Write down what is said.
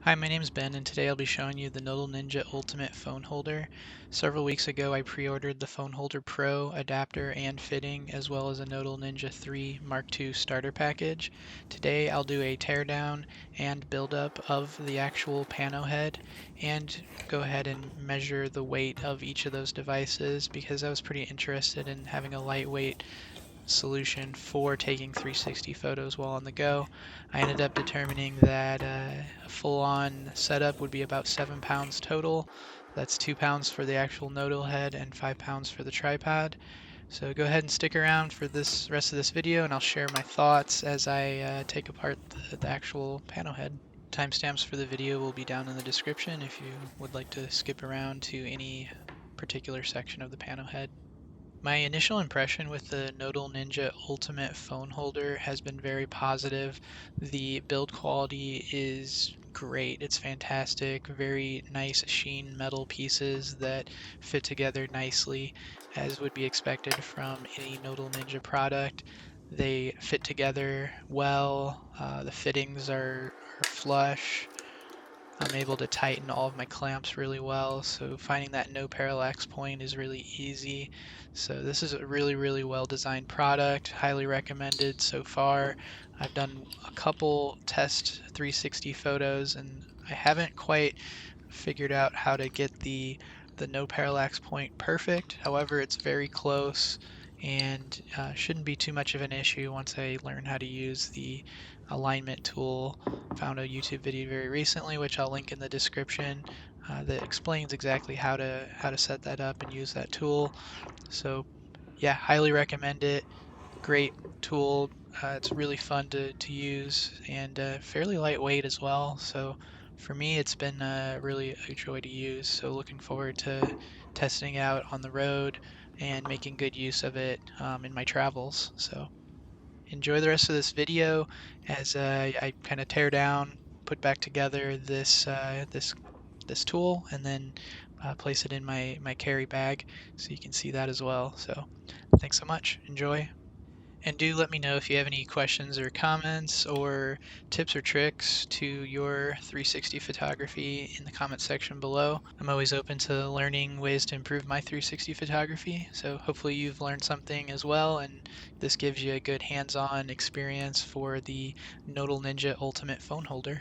Hi, my name is Ben, and today I'll be showing you the Nodal Ninja Ultimate Phone Holder. Several weeks ago, I pre-ordered the Phone Holder Pro adapter and fitting, as well as a Nodal Ninja 3 Mark II starter package. Today, I'll do a teardown and build-up of the actual Panohead, and go ahead and measure the weight of each of those devices because I was pretty interested in having a lightweight solution for taking 360 photos while on the go. I ended up determining that a full-on setup would be about 7 pounds total. That's 2 pounds for the actual Nodal head and 5 pounds for the tripod. So go ahead and stick around for this rest of this video, and I'll share my thoughts as I take apart the actual Panohead. Timestamps for the video will be down in the description if you would like to skip around to any particular section of the Panohead. My initial impression with the Nodal Ninja Ultimate phone holder has been very positive. The build quality is great. It's fantastic. Very nice sheen metal pieces that fit together nicely, as would be expected from any Nodal Ninja product. They fit together well. The fittings are flush. I'm able to tighten all of my clamps really well, so finding that no parallax point is really easy. So this is a really well designed product, highly recommended so far. I've done a couple test 360 photos and I haven't quite figured out how to get the no parallax point perfect. However, it's very close and shouldn't be too much of an issue once I learn how to use the alignment tool. Found a YouTube video very recently, which I'll link in the description, that explains exactly how to set that up and use that tool. So yeah, highly recommend it. Great tool. It's really fun to use and fairly lightweight as well. So for me, it's been really a joy to use. So looking forward to testing it out on the road and making good use of it in my travels. So enjoy the rest of this video as I kind of tear down, put back together this tool, and then place it in my carry bag so you can see that as well. So thanks so much. Enjoy. And do let me know if you have any questions or comments or tips or tricks to your 360 photography in the comment section below. I'm always open to learning ways to improve my 360 photography, so hopefully you've learned something as well, and this gives you a good hands-on experience for the Nodal Ninja Ultimate phone holder.